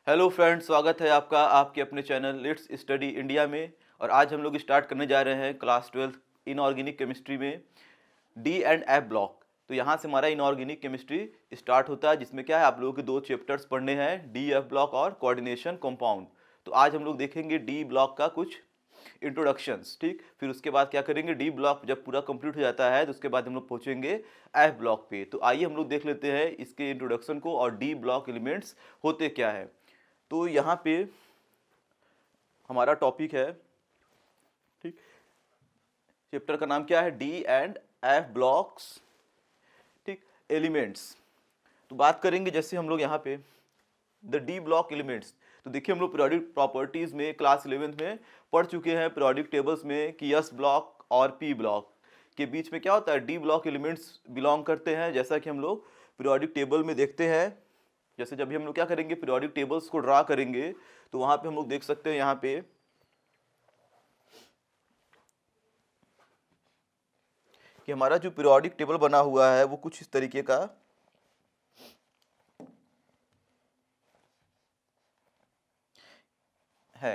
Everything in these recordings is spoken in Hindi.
हेलो फ्रेंड्स, स्वागत है आपका आपके अपने चैनल लेट्स स्टडी इंडिया में। और आज हम लोग स्टार्ट करने जा रहे हैं क्लास 12 इनऑर्गेनिक केमिस्ट्री में डी एंड एफ ब्लॉक। तो यहाँ से हमारा इनऑर्गेनिक केमिस्ट्री स्टार्ट होता है, जिसमें क्या है, आप लोगों के दो चैप्टर्स पढ़ने हैं, डी एफ ब्लॉक और कोऑर्डिनेशन कंपाउंड। तो आज हम लोग देखेंगे डी ब्लॉक का कुछ इंट्रोडक्शंस, ठीक। फिर उसके बाद क्या करेंगे, डी ब्लॉक जब पूरा कंप्लीट हो जाता है तो उसके बाद हम लोग पहुंचेंगे एफ ब्लॉक पे। तो आइए हम लोग देख लेते हैं इसके इंट्रोडक्शन को और डी ब्लॉक एलिमेंट्स होते क्या है। तो यहाँ पे हमारा टॉपिक है, ठीक, चैप्टर का नाम क्या है, डी एंड एफ ब्लॉक्स, ठीक, एलिमेंट्स। तो बात करेंगे जैसे हम लोग यहाँ पे द डी ब्लॉक एलिमेंट्स। तो देखिए हम लोग पीरियोडिक प्रॉपर्टीज में क्लास 11th में पढ़ चुके हैं, पीरियोडिक टेबल्स में कि एस ब्लॉक और पी ब्लॉक के बीच में क्या होता है, डी ब्लॉक एलिमेंट्स बिलोंग करते हैं। जैसा कि हम लोग पीरियोडिक टेबल में देखते हैं, जैसे जब भी हम लोग क्या करेंगे, पीरियोडिक टेबल्स को ड्रा करेंगे तो वहां पे हम लोग देख सकते हैं यहाँ पे कि हमारा जो पीरियोडिक टेबल बना हुआ है वो कुछ इस तरीके का है।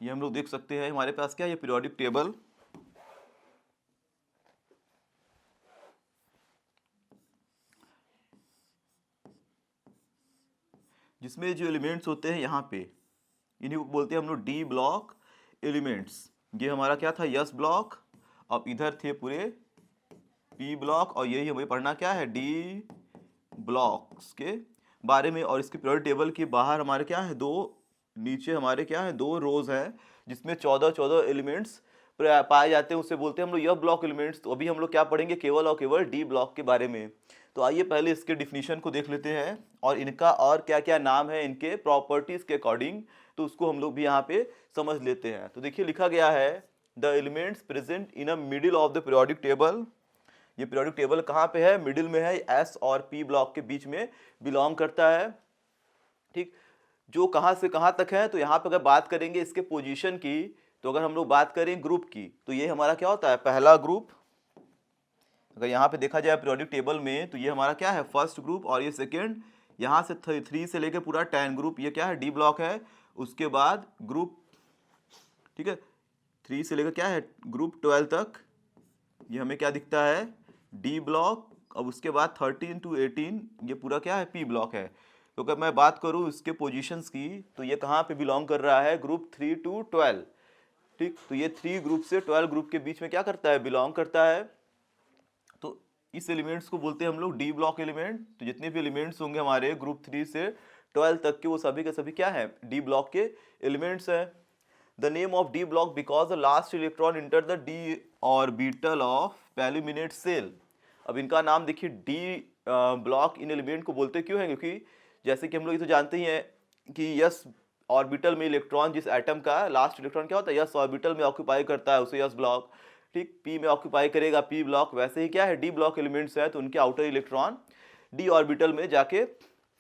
ये हम लोग देख सकते हैं, हमारे पास क्या है, ये पीरियोडिक टेबल, जिसमें जो एलिमेंट्स होते हैं यहाँ पे इन्हीं को बोलते हैं हम लोग डी ब्लॉक एलिमेंट्स। ये हमारा क्या था, यस ब्लॉक। अब इधर थे पूरे पी ब्लॉक, और यही हमें पढ़ना क्या है, डी ब्लॉक्स के बारे में। और इसके पीरियोडिक टेबल के बाहर हमारे क्या है, दो, नीचे हमारे क्या है, दो रोज है जिसमें 14 एलिमेंट्स पाए जाते हैं, उससे बोलते हैं हम लोग यह ब्लॉक एलिमेंट्स। तो अभी हम लोग क्या पढ़ेंगे, केवल और केवल डी ब्लॉक के बारे में। तो आइए पहले इसके डिफिनीशन को देख लेते हैं और इनका और क्या क्या नाम है इनके प्रॉपर्टीज के अकॉर्डिंग, तो उसको हम लोग भी यहाँ पे समझ लेते हैं। तो देखिए लिखा गया है, the elements present in a middle of the periodic table. ये पीरियोडिक टेबल कहाँ पे है, मिडिल में है, एस और पी ब्लॉक के बीच में बिलोंग करता है, ठीक। जो कहाँ से कहाँ तक है, तो यहाँ पे अगर बात करेंगे इसके पोजीशन की, तो अगर हम लोग बात करें ग्रुप की, तो ये हमारा क्या होता है, पहला ग्रुप। अगर यहाँ पे देखा जाए पीरियोडिक टेबल में, तो ये हमारा क्या है, फर्स्ट ग्रुप, और ये सेकेंड। यहाँ से 3 से लेके पूरा 10 ग्रुप, ये क्या है, डी ब्लॉक है। उसके बाद ग्रुप, ठीक है, 3 से लेकर क्या है, ग्रुप 12 तक, ये हमें क्या दिखता है, डी ब्लॉक। अब उसके बाद 13 to 18 ये पूरा क्या है, पी ब्लॉक है। तो अगर मैं बात करूँ इसके पोजीशंस की, तो ये कहाँ पे बिलोंग कर रहा है, ग्रुप 3 to 12, ठीक। तो ये 3 ग्रुप से 12 ग्रुप के बीच में क्या करता है, बिलोंग करता है। तो इस एलिमेंट्स को बोलते हैं हम लोग डी ब्लॉक एलिमेंट। तो जितने भी एलिमेंट्स होंगे हमारे ग्रुप 3 से 12 तक के, वो सभी के सभी क्या है, डी ब्लॉक के एलिमेंट्स है। The name of D block because the last electron enter the D orbital of penultimate shell. अब इनका नाम देखिए, डी ब्लॉक इन एलिमेंट को बोलते क्यों है, क्योंकि जैसे कि हम लोग ये तो जानते ही हैं कि यस ऑर्बिटल में इलेक्ट्रॉन, जिस एटम का लास्ट इलेक्ट्रॉन क्या होता है, यस ऑर्बिटल में ऑक्यूपाई करता है, उसे यस ब्लॉक, ठीक। पी में ऑक्यूपाई करेगा, पी ब्लॉक। वैसे ही क्या है, डी ब्लॉक एलिमेंट्स है, तो उनके आउटर इलेक्ट्रॉन डी ऑर्बिटल में जाके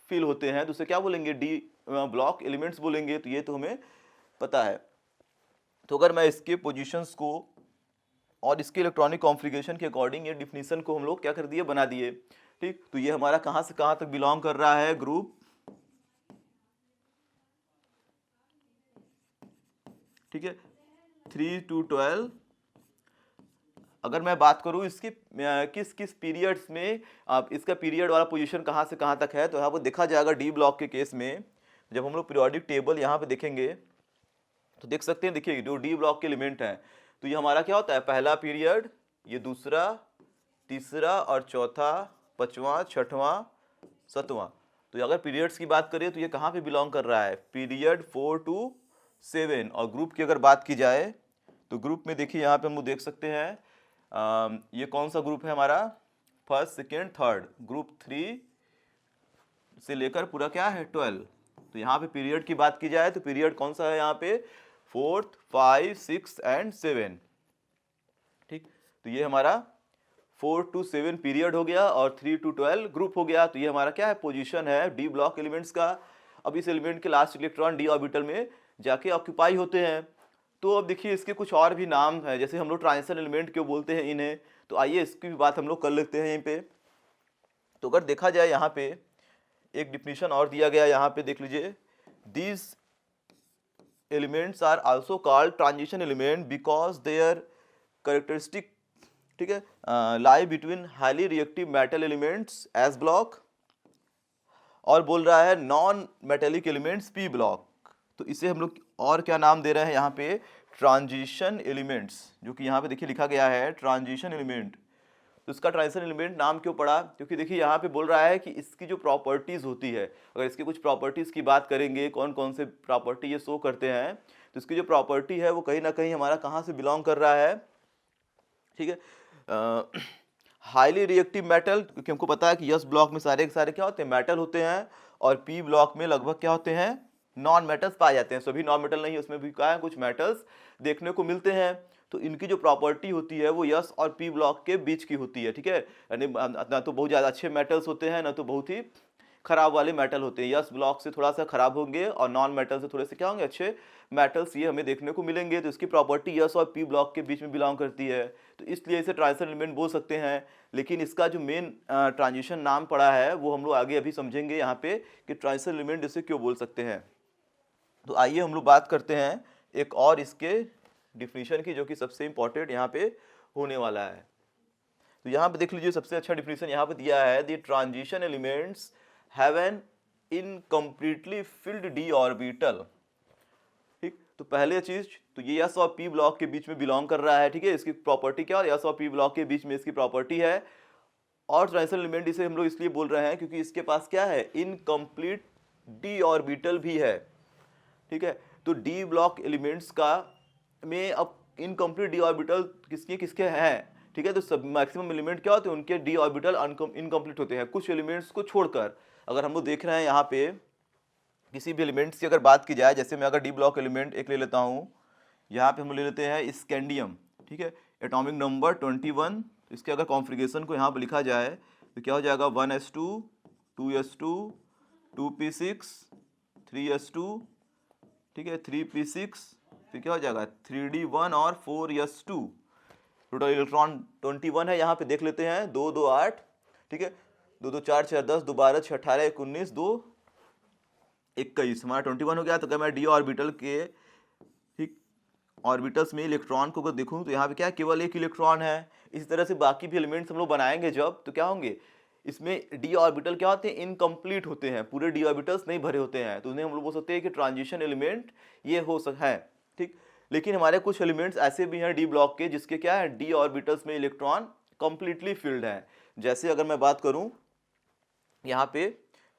फिल होते हैं, तो उसे क्या बोलेंगे, डी ब्लॉक एलिमेंट्स बोलेंगे। तो ये तो हमें पता है। तो अगर मैं इसके पोजीशंस को और इसके इलेक्ट्रॉनिक कॉन्फ़िगरेशन के अकॉर्डिंग ये डिफिनीशन को हम लोग क्या कर दिए, बना दिए, ठीक। तो ये हमारा कहाँ से कहाँ तक बिलोंग कर रहा है, ग्रुप, ठीक है, 3 to 12। अगर मैं बात करूँ इसकी किस किस पीरियड्स में, आप इसका पीरियड वाला पोजीशन कहाँ से कहाँ तक है, तो यहाँ पर देखा जाएगा डी ब्लॉक के केस में। जब हम लोग पीरियोडिक टेबल यहाँ पे देखेंगे तो देख सकते हैं, देखिए जो डी ब्लॉक के एलिमेंट हैं, तो ये हमारा क्या होता है, पहला पीरियड, ये दूसरा, तीसरा और चौथा, पांचवा, छठवां, सातवां। तो अगर पीरियड्स की बात करें तो ये कहाँ पे बिलोंग कर रहा है, पीरियड 4 to 7। और ग्रुप की अगर बात की जाए तो ग्रुप में देखिए यहाँ पे हम लोग देख सकते हैं, ये कौन सा ग्रुप है हमारा, फर्स्ट, सेकेंड, थर्ड, ग्रुप 3 से लेकर पूरा क्या है, 12। तो यहाँ पे पीरियड की बात की जाए तो पीरियड कौन सा है यहाँ पे, 4th, 5, 6 and 7, ठीक। तो ये हमारा 4 to 7 पीरियड हो गया और 3 to 12 ग्रुप हो गया। तो ये हमारा क्या है, पोजीशन है डी ब्लॉक एलिमेंट्स का। अब इस एलिमेंट के लास्ट इलेक्ट्रॉन डी ऑर्बिटल में जाके ऑक्यूपाई होते हैं। तो अब देखिए इसके कुछ और भी नाम है, जैसे हम लोग ट्रांजिशन एलिमेंट क्यों बोलते हैं इन्हें, तो आइए इसकी भी बात हम लोग कर लेते हैं यहीं पे। तो अगर देखा जाए यहाँ पे एक डिफिनीशन और दिया गया यहाँ पे, देख लीजिए, these elements are also called transition element because their characteristic, ठीक है, lie between highly reactive metal elements s block और बोल रहा है non metallic elements p block. तो इसे हम लोग और क्या नाम दे रहे हैं यहाँ पे, ट्रांजिशन एलिमेंट्स, जो कि यहाँ पे देखिए लिखा गया है ट्रांजिशन एलिमेंट। तो इसका ट्रांजिशन एलिमेंट नाम क्यों पड़ा, क्योंकि देखिए यहाँ पे बोल रहा है कि इसकी जो प्रॉपर्टीज होती है, अगर इसकी कुछ प्रॉपर्टीज की बात करेंगे, कौन कौन से प्रॉपर्टी ये शो करते हैं, तो इसकी जो प्रॉपर्टी है वो कहीं ना कहीं हमारा कहाँ से बिलोंग कर रहा है, ठीक है, हाईली रिएक्टिव मेटल, क्योंकि हमको पता है कि यस ब्लॉक में सारे के सारे क्या होते हैं, मेटल होते हैं, और पी ब्लॉक में लगभग क्या होते हैं, नॉन मेटल्स पाए जाते हैं। सभी नॉन मेटल नहीं, उसमें भी क्या है, कुछ मेटल्स देखने को मिलते हैं। तो इनकी जो प्रॉपर्टी होती है वो यस और पी ब्लॉक के बीच की होती है, ठीक है, यानी ना तो बहुत ज़्यादा अच्छे मेटल्स होते हैं, ना तो बहुत ही खराब वाले मेटल होते हैं। यस ब्लॉक से थोड़ा सा खराब होंगे और नॉन मेटल से थोड़े से क्या होंगे, अच्छे मेटल्स ये हमें देखने को मिलेंगे। तो इसकी प्रॉपर्टी यस और पी ब्लॉक के बीच में बिलोंग करती है, तो इसलिए इसे ट्रांजिशन एलिमेंट बोल सकते हैं। लेकिन इसका जो मेन ट्रांजिशन नाम पड़ा है वो हम लोग आगे अभी समझेंगे यहाँ पे कि ट्रांजिशन एलिमेंट इसे क्यों बोल सकते हैं। तो आइए हम लोग बात करते हैं एक और इसके डिफिनीशन की, जो कि सबसे इंपॉर्टेंट यहाँ पे होने वाला है। तो यहाँ पे देख लीजिए, सबसे अच्छा डिफिनीशन यहाँ पे दिया है, the transition elements have an incompletely field D orbital. ठीक, तो पहले चीज तो ये यस और पी ब्लॉक के बीच में बिलोंग कर रहा है, ठीक है, इसकी प्रॉपर्टी क्या है, यस और पी ब्लॉक के बीच में इसकी प्रॉपर्टी है। और ट्रांजिशन एलिमेंट इसे हम लोग इसलिए बोल रहे हैं क्योंकि इसके पास क्या है, इनकम्प्लीट डी ऑर्बिटल भी है, ठीक है। तो डी ब्लॉक एलिमेंट्स का में अब इनकम्प्लीट डी ऑर्बिटल किसके किसके हैं, ठीक है। तो सब मैक्सिमम एलिमेंट क्या होते हैं, उनके डी ऑर्बिटल इनकम्प्लीट होते हैं, कुछ एलिमेंट्स को छोड़कर। अगर हम लोग देख रहे हैं यहाँ पे किसी भी एलिमेंट्स की अगर बात की जाए, जैसे मैं अगर डी ब्लॉक एलिमेंट एक ले लेता हूँ, यहाँ पे हम ले लेते हैं स्कैंडियम, ठीक है, एटॉमिक नंबर 21। इसके अगर कॉन्फ़िगरेशन को यहाँ पे लिखा जाए तो क्या हो जाएगा, 1s2 2s2 2p6 3s2, ठीक है, 3p6, फिर क्या हो जाएगा 3d1 और 4s2। टोटल इलेक्ट्रॉन 21 है, यहाँ पे देख लेते हैं, 2 2 8, ठीक है, 2 2 4 6 10 2 12 6 18 19 2 21, हमारा 21 हो गया। तो अगर मैं डी ऑर्बिटल के, ठीक, ऑर्बिटल्स में इलेक्ट्रॉन को अगर देखूं तो यहाँ पे क्या केवल एक इलेक्ट्रॉन है। इसी तरह से बाकी भी एलिमेंट्स हम लोग बनाएंगे जब, तो क्या होंगे, इसमें डी ऑर्बिटल क्या होते हैं, इनकम्प्लीट होते हैं, पूरे डी ऑर्बिटल्स नहीं भरे होते हैं, तो उन्हें हम लोग बोल सकते हैं कि ट्रांजिशन एलिमेंट ये हो सकता है, ठीक। लेकिन हमारे कुछ एलिमेंट्स ऐसे भी हैं डी ब्लॉक के जिसके क्या है, डी ऑर्बिटल्स में इलेक्ट्रॉन कंप्लीटली फिल्ड है। जैसे अगर मैं बात करूं यहाँ पे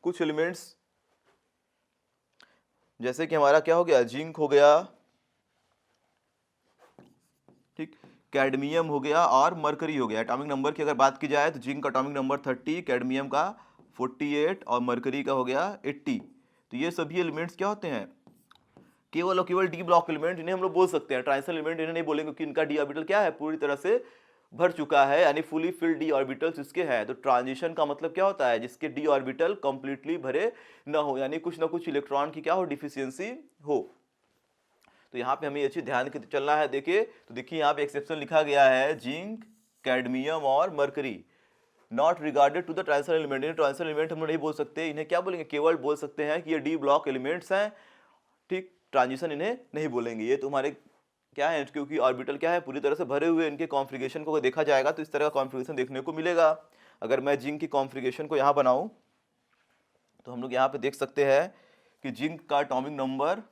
कुछ एलिमेंट्स, जैसे कि हमारा क्या हो गया, जिंक हो गया, ठीक, कैडमियम हो गया और मरकरी हो गया। एटॉमिक नंबर की अगर बात की जाए तो जिंक का एटॉमिक नंबर 30, कैडमियम का 48 और मरकरी का हो गया 80। तो ये सभी एलिमेंट्स क्या होते हैं, केवल और केवल डी ब्लॉक एलिमेंट, इन्हें हम लोग बोल सकते हैं। ट्रांजिशन एलिमेंट इन्हें नहीं बोलेंगे क्योंकि इनका डी ऑर्बिटल क्या है, पूरी तरह से भर चुका है, यानी फुली फिल्ड डी ऑर्बिटल्स इसके हैं। तो ट्रांजिशन का मतलब क्या होता है, जिसके डी ऑर्बिटल कंप्लीटली भरे न हो, यानी कुछ ना कुछ इलेक्ट्रॉन की क्या हो, डिफिशियंसी हो। तो यहाँ पे हमें ये चीज ध्यान के चलना है। देखिए, तो देखिए यहाँ पे एक्सेप्शन लिखा गया है, जिंक, कैडमियम और mercury not regarded to the transition element. इन्हें ट्रांजिशन एलिमेंट हम लोग नहीं बोल सकते, इन्हें क्या बोलेंगे, केवल बोल सकते हैं कि ये डी ब्लॉक एलिमेंट्स हैं, ठीक, ट्रांजिशन इन्हें नहीं बोलेंगे। ये तुम्हारे क्या है, क्योंकि ऑर्बिटल क्या है, पूरी तरह से भरे हुए, इनके कॉन्फ़िगरेशन को देखा जाएगा तो इस तरह का कॉन्फ़िगरेशन देखने को मिलेगा। अगर मैं जिंक की कॉन्फ़िगरेशन को यहाँ बनाऊँ तो हम लोग यहाँ पे देख सकते हैं कि जिंक का एटॉमिक नंबर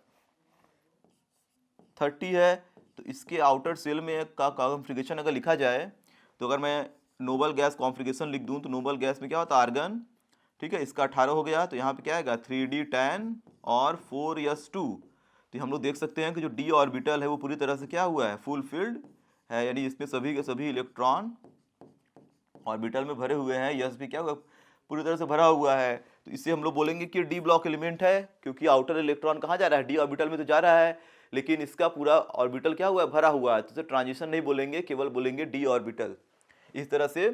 30 है। तो इसके आउटर सेल में का कॉन्फ़िगरेशन अगर लिखा जाए, तो अगर मैं नोबल गैस कॉन्फ़िगरेशन लिख दूं तो नोबल गैस में क्या होता है, आर्गन, ठीक है, इसका 18 हो गया। तो यहाँ पे क्या आएगा, 3d10 और 4s2। तो हम लोग देख सकते हैं कि जो डी ऑर्बिटल है वो पूरी तरह से क्या हुआ है, फुल फिल्ड है, यानी इसमें सभी के सभी इलेक्ट्रॉन ऑर्बिटल में भरे हुए हैं। यस भी क्या हुआ, पूरी तरह से भरा हुआ है। तो इसे हम लोग बोलेंगे कि डी ब्लॉक एलिमेंट है, क्योंकि आउटर इलेक्ट्रॉन कहाँ जा रहा है, डी ऑर्बिटल में तो जा रहा है, लेकिन इसका पूरा ऑर्बिटल क्या हुआ है, भरा हुआ है। तो इसे ट्रांजिशन नहीं बोलेंगे, केवल बोलेंगे डी ऑर्बिटल। इस तरह से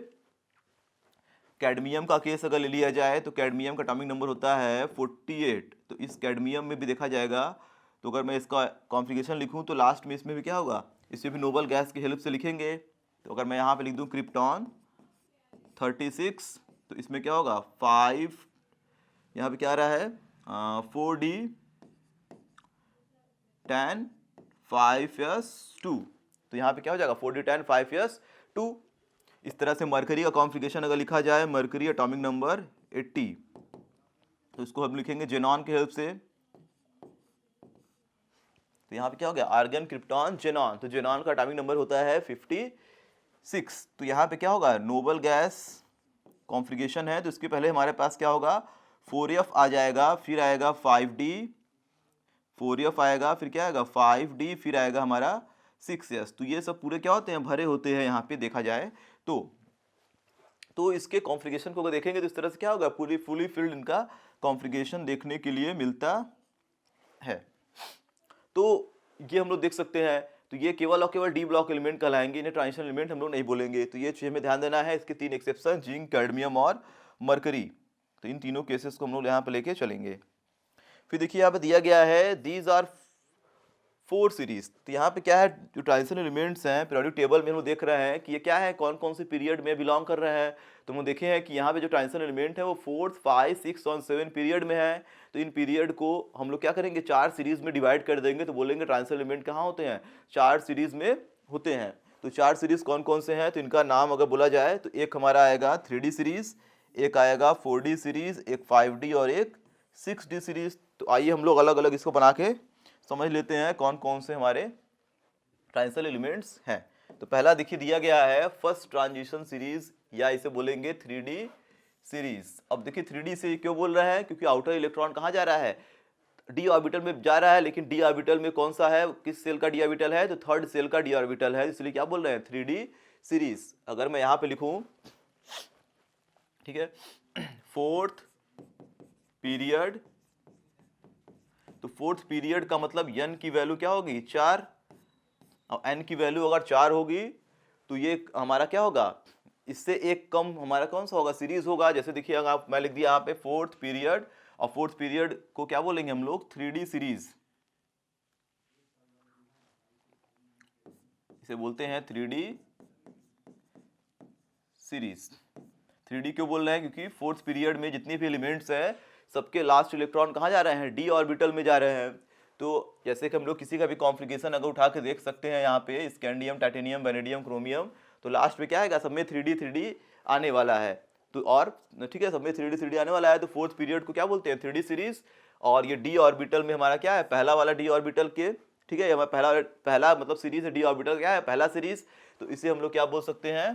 कैडमियम का केस अगर ले लिया जाए तो कैडमियम का एटॉमिक नंबर होता है 48। तो इस कैडमियम में भी देखा जाएगा, तो अगर मैं इसका कॉन्फ़िगरेशन लिखूं तो लास्ट में इसमें भी क्या होगा, इसमें भी नोबल गैस की हेल्प से लिखेंगे। तो अगर मैं यहाँ पे लिख दूं क्रिप्टॉन 36, तो इसमें क्या होगा 5 यहाँ पे क्या आ रहा है 4d tan 5s2। तो यहाँ पे क्या हो जाएगा 4d tan 5s2। इस तरह से मरकरी का कॉन्फ़िगरेशन अगर लिखा जाए, मरकरी एटॉमिक नंबर 80, तो इसको हम लिखेंगे जेनॉन की हेल्प से। तो यहाँ पे क्या हो गया आर्गन, क्रिप्टॉन, जेनॉन। तो जेनॉन का एटॉमिक नंबर होता है 56। तो यहाँ पे क्या होगा नोबल गैस कॉन्फ़िगरेशन है, तो इसके पहले हमारे पास क्या होगा 4f आ जाएगा, फिर आएगा 5d, 4f आएगा, फिर क्या आएगा 5d, फिर आएगा हमारा 6s। तो ये सब पूरे क्या होते हैं भरे होते हैं यहाँ पे देखा जाए तो इसके कॉन्फ़िगरेशन को अगर देखेंगे तो इस तरह से क्या होगा पूरी फुली फिल्ड इनका कॉन्फ़िगरेशन देखने के लिए मिलता है। तो ये हम लोग देख सकते हैं। तो ये केवल और केवल डी ब्लॉक एलिमेंट कहलाएंगे, इन्हें ट्रांजिशन एलिमेंट हम लोग नहीं बोलेंगे। तो ये चीज़ हमें ध्यान देना है। इसके 3 एक्सेप्शन, जिंक, कैडमियम और मरकरी। तो इन तीनों केसेस को हम लोग यहाँ पे लेके चलेंगे। फिर देखिए यहाँ पे दिया गया है दीज आर 4 सीरीज। तो यहाँ पे क्या है जो ट्रांजिशन एलिमेंट्स हैं पीरियोडिक टेबल में हम लोग देख रहे हैं कि ये क्या है कौन कौन से पीरियड में बिलोंग कर रहे हैं। तो हम लोग देखे हैं कि यहाँ पे जो ट्रांजिशन एलिमेंट है वो 4th, 5, 6 और 7 पीरियड में है। तो इन पीरियड को हम लोग क्या करेंगे 4 सीरीज में डिवाइड कर देंगे। तो बोलेंगे ट्रांजिशन एलिमेंट कहाँ होते हैं 4 सीरीज में होते हैं। तो 4 सीरीज कौन कौन से हैं तो इनका नाम अगर बोला जाए तो एक हमारा आएगा 3D सीरीज, एक आएगा 4D सीरीज, एक 5D और एक 6D सीरीज। तो आइए हम लोग अलग अलग इसको बना के समझ लेते हैं कौन कौन से हमारे ट्रांजिशन एलिमेंट्स हैं। तो पहला देखिए दिया गया है फर्स्ट ट्रांजिशन सीरीज, या इसे बोलेंगे 3D सीरीज। अब देखिए 3D से क्यों बोल रहे हैं क्योंकि आउटर इलेक्ट्रॉन कहाँ जा रहा है डी ऑर्बिटल में जा रहा है। लेकिन डी ऑर्बिटल में कौन सा है, किस सेल का डी ऑर्बिटल है तो थर्ड सेल का डी ऑर्बिटल है, इसलिए क्या बोल रहे हैं 3D सीरीज। अगर मैं यहाँ पे लिखूं ठीक है 4th पीरियड, तो 4th पीरियड का मतलब n की वैल्यू क्या होगी 4 और n की वैल्यू अगर 4 होगी तो ये हमारा क्या होगा इससे एक कम हमारा कौन सा होगा सीरीज होगा। जैसे देखिए अगर आप मैं लिख दिया यहाँ पे 4th पीरियड, और 4th पीरियड को क्या बोलेंगे हम लोग 3D सीरीज, इसे बोलते हैं 3D सीरीज। 3D क्यों बोल रहे हैं क्योंकि 4th पीरियड में जितने भी एलिमेंट्स हैं सबके लास्ट इलेक्ट्रॉन कहाँ जा रहे हैं डी ऑर्बिटल में जा रहे हैं। तो जैसे कि हम लोग किसी का भी कॉन्फ़िगरेशन अगर उठा के देख सकते हैं यहाँ पे स्कैंडियम, टाइटेनियम, वेनेडियम, क्रोमियम, तो लास्ट में क्या आएगा सब में 3D आने वाला है। तो और ठीक है सब में 3D आने वाला है। तो 4th पीरियड को क्या बोलते हैं 3D सीरीज। और ये डी ऑर्बिटल में हमारा क्या है पहला वाला डी ऑर्बिटल के ठीक है हमारा पहला मतलब सीरीज है डी ऑर्बिटल क्या है पहला सीरीज। तो इसे हम लोग क्या बोल सकते हैं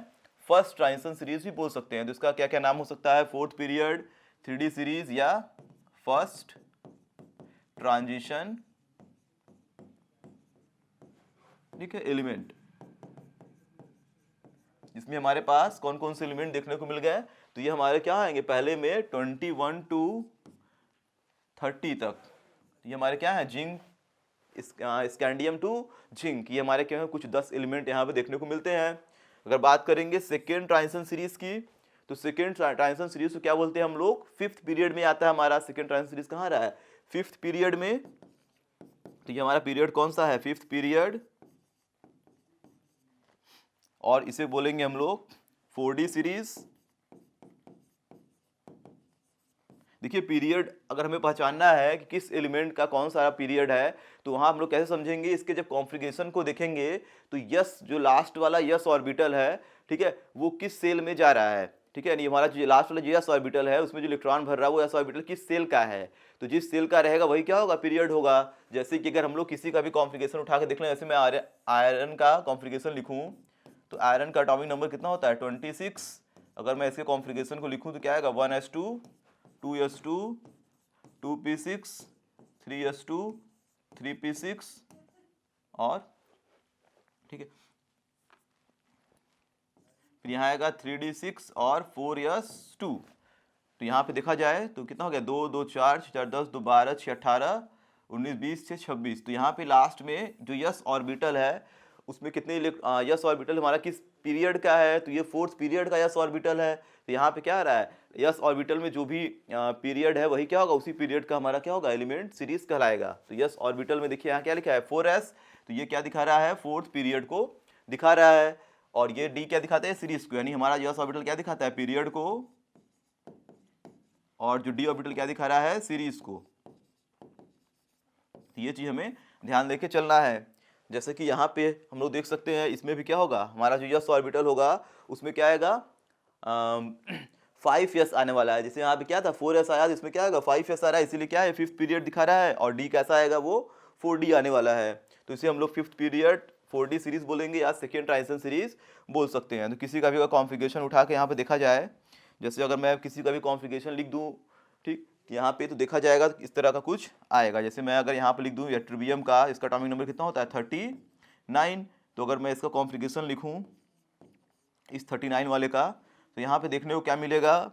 फर्स्ट ट्रांजिशन सीरीज भी बोल सकते हैं। तो इसका क्या क्या नाम हो सकता है 4th पीरियड, 3D सीरीज या फर्स्ट ट्रांजिशन ठीक है एलिमेंट। इसमें हमारे पास कौन कौन से एलिमेंट देखने को मिल गए तो ये हमारे क्या आएंगे पहले में 21 to 30 तक। ये हमारे क्या है जिंक, स्कैंडियम टू जिंक, ये हमारे क्या है कुछ 10 एलिमेंट यहाँ पे देखने को मिलते हैं। अगर बात करेंगे सेकेंड ट्रांजिशन सीरीज की तो सेकेंड ट्रांजिशन सीरीज को क्या बोलते हैं हम लोग 5th पीरियड में आता है हमारा सेकेंड ट्रांजिशन सीरीज कहाँ रहा है 5th पीरियड में। तो ये हमारा पीरियड कौन सा है 5th पीरियड, और इसे बोलेंगे हम लोग 4D सीरीज। देखिए पीरियड अगर हमें पहचानना है कि किस एलिमेंट का कौन सा पीरियड है तो वहां हम लोग कैसे समझेंगे इसके जब कॉन्फ़िगरेशन को देखेंगे तो यस जो लास्ट वाला यस ऑर्बिटल है ठीक है वो किस सेल में जा रहा है ठीक है यानी हमारा जो लास्ट वाला जो यस ऑर्बिटल है उसमें जो इलेक्ट्रॉन भर रहा है वो यस ऑर्बिटल किस सेल का है। तो जिस सेल का रहेगा वही क्या होगा पीरियड होगा। जैसे कि अगर हम लोग किसी का भी कॉन्फ़िगरेशन उठा के देख लें, जैसे मैं आयरन का कॉन्फ़िगरेशन लिखूं तो आयरन का एटॉमिक नंबर कितना होता है 26। अगर मैं इसके कॉन्फ़िगरेशन को लिखूं तो क्या आएगा 1s2, 2s2, 2p6, 3s2, 3p6 और ठीक है फिर यहाँ आएगा 3d6 और 4s2। तो यहाँ पे देखा जाए तो कितना हो गया 2 2 4 4 10 2 12 6 18 19 20 6 26। तो यहाँ पे लास्ट में जो यस ऑर्बिटल है उसमें कितने यस ऑर्बिटल हमारा किस पीरियड का है तो ये 4th पीरियड का यस ऑर्बिटल है। तो यहाँ पे क्या आ रहा है यस ऑर्बिटल में जो भी पीरियड है वही क्या होगा उसी पीरियड का हमारा क्या होगा एलिमेंट सीरीज कहलाएगा। तो यस ऑर्बिटल में देखिए यहाँ क्या लिखा है 4s, तो ये क्या दिखा रहा है 4th पीरियड को दिखा रहा है। और ये डी क्या दिखाता है सीरीज को, यानी हमारा यस ऑर्बिटल क्या दिखाता है पीरियड को और जो d ऑर्बिटल क्या दिखा रहा है, सीरीज को। तो ये चीज हमें ध्यान देके चलना है। जैसे कि यहाँ पे हम लोग देख सकते हैं, इसमें भी क्या होगा, हमारा जो यस ऑर्बिटल होगा उसमें क्या आएगा, 5s आने वाला है। जैसे यहाँ पे क्या था 4s आया, इसमें क्या आएगा 5s आ रहा है, इसीलिए क्या है 5th पीरियड दिखा रहा है। और d कैसा आएगा, वो 4d आने वाला है। तो इसे हम लोग 5th पीरियड 4d सीरीज बोलेंगे या सेकेंड ट्रांजिशन सीरीज बोल सकते हैं। तो किसी का भी कॉन्फ़िगरेशन उठा के यहाँ पे देखा जाए, जैसे अगर मैं किसी का भी कॉन्फ़िगरेशन लिख दूँ, ठीक, यहाँ पे तो देखा जाएगा इस तरह का कुछ आएगा। जैसे मैं अगर यहाँ पे लिख दूँ यट्रिबियम का, इसका एटॉमिक नंबर कितना होता है 39। तो अगर मैं इसका कॉन्फ़िगरेशन लिखूँ इस 39 वाले का, तो यहाँ पे देखने को क्या मिलेगा,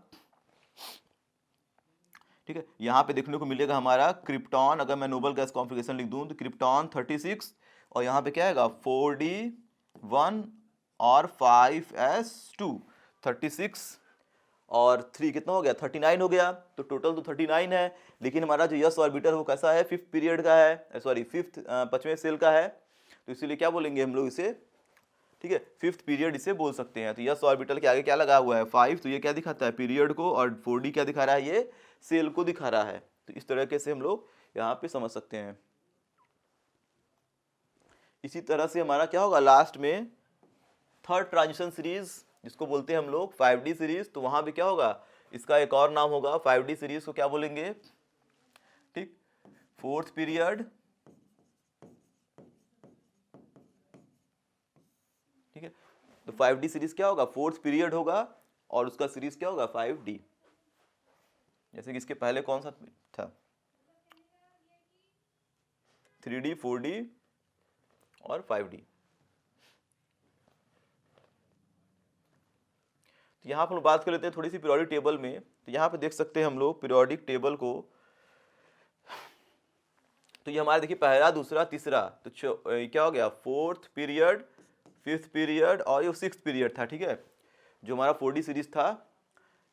ठीक है, यहाँ पे देखने को मिलेगा हमारा क्रिप्टॉन। अगर मैं नोबल गैस कॉन्फ़िगरेशन लिख दूँ तो क्रिप्टॉन 36, और यहाँ पे क्या आएगा 4d1 और 5s2, 36 और 3 कितना हो गया 39 हो गया। तो टोटल तो 39 है, लेकिन हमारा जो यस ऑर्बिटर वो कैसा है, 5th पीरियड का है, सॉरी 5वें सेल का है। तो इसीलिए क्या बोलेंगे हम लोग इसे, ठीक है, 5th पीरियड इसे बोल सकते हैं। तो यस ऑर्बिटल के आगे क्या लगा हुआ है 5, तो ये क्या दिखाता है पीरियड को, और 4d क्या दिखा रहा है, ये सेल को दिखा रहा है। तो इस तरीके से हम लोग यहाँ पे समझ सकते हैं। इसी तरह से हमारा क्या होगा लास्ट में थर्ड ट्रांजिशन सीरीज, जिसको बोलते हैं हम लोग 5d सीरीज। तो वहां भी क्या होगा, इसका एक और नाम होगा 5d सीरीज को क्या बोलेंगे, ठीक, 4th पीरियड, ठीक है। तो 5d सीरीज क्या होगा, 4th पीरियड होगा, और उसका सीरीज क्या होगा 5d। जैसे कि इसके पहले कौन सा था, 3d 4d और 5d। तो यहाँ पर बात कर लेते हैं थोड़ी सी पीरियोडिक टेबल में। तो यहाँ पे देख सकते हैं हम लोग पीरियोडिक टेबल को। तो ये हमारा देखिए पहला, दूसरा, तीसरा, तो क्या हो गया 4th पीरियड, 5th पीरियड और ये 6th पीरियड था, ठीक है। जो हमारा 4d सीरीज था,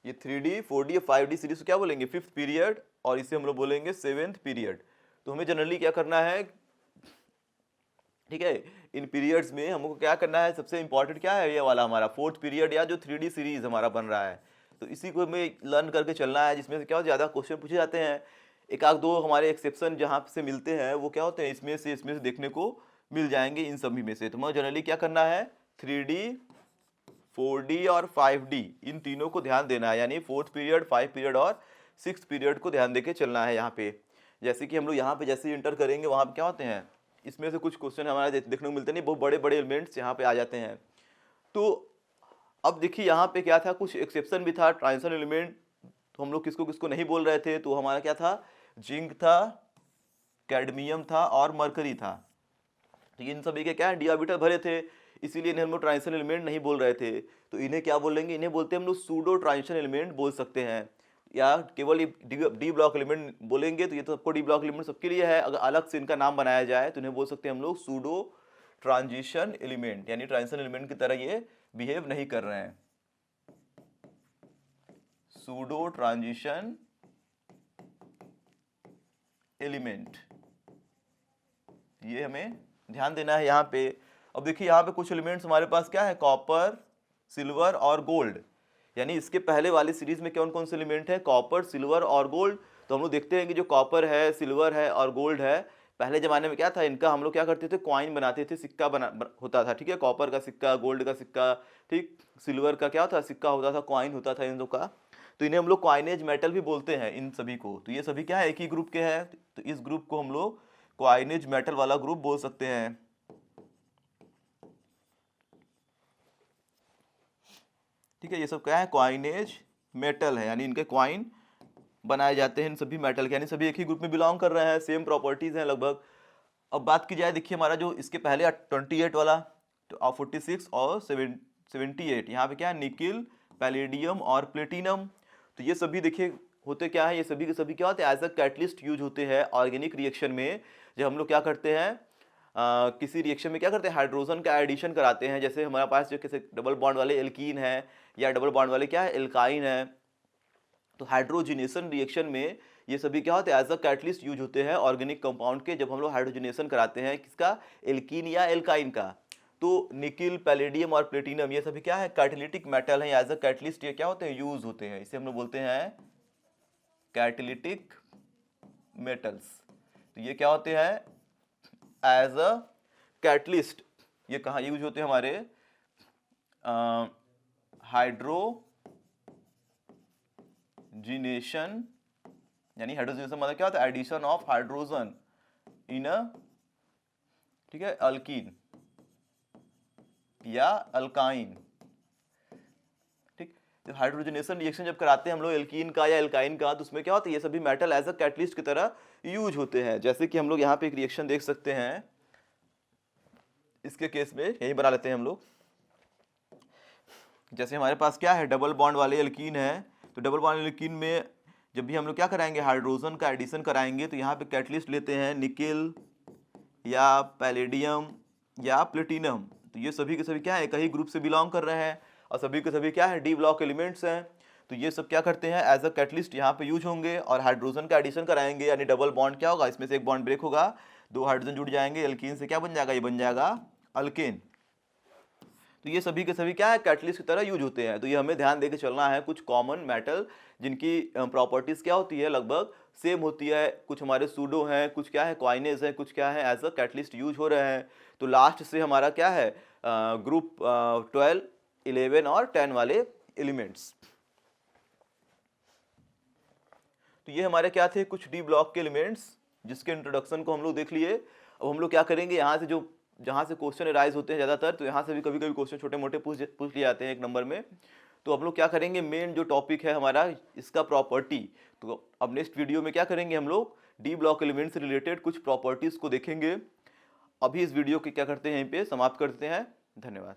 ये 3d 4d और 5d सीरीज को क्या बोलेंगे 5th पीरियड, और इसे हम लोग बोलेंगे 7th पीरियड। तो हमें जनरली क्या करना है, ठीक है, इन पीरियड्स में हमको क्या करना है, सबसे इंपॉर्टेंट क्या है, ये वाला हमारा 4th पीरियड या जो 3d सीरीज हमारा बन रहा है। तो इसी को हमें लर्न करके चलना है, जिसमें से क्या ज़्यादा क्वेश्चन पूछे जाते हैं। एक आध दो हमारे एक्सेप्शन जहाँ से मिलते हैं वो क्या होते हैं, इसमें से देखने को मिल जाएंगे इन सभी में से। तो हमें जनरली क्या करना है, 3d 4d और 5d इन तीनों को ध्यान देना है, यानी 4th पीरियड 5th पीरियड और 6th पीरियड को ध्यान देके चलना है यहाँ पे। जैसे कि हम लोग यहाँ पे जैसे इंटर करेंगे वहाँ पे क्या होते हैं, इसमें से कुछ क्वेश्चन हमारे देखने को मिलते नहीं, बहुत बड़े बड़े एलिमेंट्स यहाँ पे आ जाते हैं। तो अब देखिए यहाँ पे क्या था, कुछ एक्सेप्शन भी था ट्रांजिशन एलिमेंट। तो हम लोग किसको किसको नहीं बोल रहे थे, तो हमारा क्या था, जिंक था, कैडमियम था और मरकरी था। तो इन सभी के क्या है, डी ऑर्बिटल भरे थे, इसीलिए इन्हें हम लोग ट्रांजिशन एलिमेंट नहीं बोल रहे थे। तो इन्हें क्या बोलेंगे, इन्हें बोलते हैं हम लोग सूडो ट्रांजिशन एलिमेंट बोल सकते हैं, या केवल डी ब्लॉक एलिमेंट बोलेंगे। तो ये तो सबको डी ब्लॉक एलिमेंट सबके लिए है, अगर अलग से इनका नाम बनाया जाए तो इन्हें बोल सकते हैं हम लोग सूडो ट्रांजिशन एलिमेंट, यानी ट्रांजिशन एलिमेंट की तरह ये बिहेव नहीं कर रहे हैं। सूडो ट्रांजिशन एलिमेंट, ये हमें ध्यान देना है यहाँ पे। अब देखिए यहाँ पे कुछ एलिमेंट्स हमारे पास क्या है, कॉपर, सिल्वर और गोल्ड। यानी इसके पहले वाली सीरीज में कौन कौन से एलिमेंट है, कॉपर, सिल्वर और गोल्ड। तो हम लोग देखते हैं कि जो कॉपर है, सिल्वर है और गोल्ड है, पहले जमाने में क्या था, इनका हम लोग क्या करते थे, कॉइन बनाते थे, सिक्का होता था, ठीक है, कॉपर का सिक्का, गोल्ड का सिक्का, ठीक, सिल्वर का क्या होता, सिक्का होता था, कॉइन होता था इन लोग का। तो इन्हें हम लोग कॉइनेज मेटल भी बोलते हैं इन सभी को। तो ये सभी क्या है, एक ही ग्रुप के हैं। तो इस ग्रुप को हम लोग कॉइनेज मेटल वाला ग्रुप बोल सकते हैं। ठीक है, ये सब क्या है, कॉइनेज मेटल है, यानी इनके कॉइन बनाए जाते हैं इन सभी मेटल के, यानी सभी एक ही ग्रुप में बिलोंग कर रहे हैं, सेम प्रॉपर्टीज हैं लगभग। अब बात की जाए, देखिए हमारा जो इसके पहले 28 वाला, तो 46 और 78, यहाँ पे क्या है, निकिल, पैलेडियम और प्लेटिनम। तो ये सभी देखिए होते क्या है, ये सभी के सभी क्या होते हैं, एज अ कैटलिस्ट यूज होते हैं ऑर्गेनिक रिएक्शन में। जब हम लोग क्या करते हैं, किसी रिएक्शन में क्या करते हैं, हाइड्रोजन का एडिशन कराते हैं। जैसे हमारे पास जो किसी डबल बॉन्ड वाले एल्कीन है या डबल बॉन्ड वाले क्या है, एल्काइन है। तो हाइड्रोजिनेशन रिएक्शन में ये सभी क्या होते हैं, एज अ कैटलिस्ट यूज होते हैं ऑर्गेनिक कंपाउंड के। जब हम लोग हाइड्रोजिनेशन कराते हैं किसका, एल्कीन या एल्काइन का। तो निकिल, पैलेडियम और प्लेटिनम ये सभी क्या है, कैटालिटिक मेटल है, एज अ कैटलिस्ट ये क्या होते हैं, यूज होते हैं। इसे हम लोग बोलते हैं कैटालिटिक मेटल्स। तो ये क्या होते हैं? As a catalyst. ये कहाँ यूज होते हैं? हमारे हाइड्रोजिनेशन, यानी हाइड्रोजनेशन मतलब क्या होता है? एडिशन ऑफ हाइड्रोजन इन अ, ठीक है, अल्कीन या अल्काइन। ठीक, तो हाइड्रोजनेशन रिएक्शन जब कराते हैं हम लोग एल्कीन का या एल्काइन का, तो उसमें क्या होता है? ये सभी मेटल एज अ कैटलिस्ट की तरह यूज होते हैं। जैसे कि हम लोग यहाँ पे एक रिएक्शन देख सकते हैं, इसके केस में यही बना लेते हैं हम लोग। जैसे हमारे पास क्या है? डबल बॉन्ड वाले एल्कीन है। तो डबल बॉन्ड एल्कीन में जब भी हम लोग क्या कराएंगे? हाइड्रोजन का एडिशन कराएंगे, तो यहाँ पे कैटलिस्ट लेते हैं निकेल या पैलेडियम या प्लेटिनम। तो ये सभी के सभी क्या है? एक ही ग्रुप से बिलोंग कर रहे हैं और सभी के सभी क्या है? डी ब्लॉक एलिमेंट्स हैं। तो ये सब क्या करते हैं? एज अ कैटलिस्ट यहाँ पे यूज होंगे और हाइड्रोजन का एडिशन कराएंगे, यानी डबल बॉन्ड क्या होगा? इसमें से एक बॉन्ड ब्रेक होगा, दो हाइड्रोजन जुड़ जाएंगे, एल्कीन से क्या बन जाएगा? ये बन जाएगा अल्केन। तो ये सभी के सभी क्या है? कैटलिस्ट की तरह यूज होते हैं। तो ये हमें ध्यान देके चलना है। कुछ कॉमन मेटल जिनकी प्रॉपर्टीज क्या होती है? लगभग सेम होती है। कुछ हमारे सूडो हैं, कुछ क्या है? क्वाइनेज है, कुछ क्या है? एज अ कैटलिस्ट यूज हो रहे हैं। तो लास्ट से हमारा क्या है? ग्रुप 12, 11 और 10 वाले एलिमेंट्स। तो ये हमारे क्या थे? कुछ डी ब्लॉक के एलिमेंट्स जिसके इंट्रोडक्शन को हम लोग देख लिए। अब हम लोग क्या करेंगे? यहाँ से जो जहाँ से क्वेश्चन अराइज होते हैं ज़्यादातर, तो यहाँ से भी कभी कभी क्वेश्चन छोटे मोटे पूछ लिए जाते हैं एक नंबर में। तो हम लोग क्या करेंगे? मेन जो टॉपिक है हमारा इसका प्रॉपर्टी। तो अब नेक्स्ट वीडियो में क्या करेंगे? हम लोग डी ब्लॉक एलिमेंट से रिलेटेड कुछ प्रॉपर्टीज को देखेंगे। अभी इस वीडियो की क्या करते हैं? यहीं पे समाप्त करते हैं। धन्यवाद।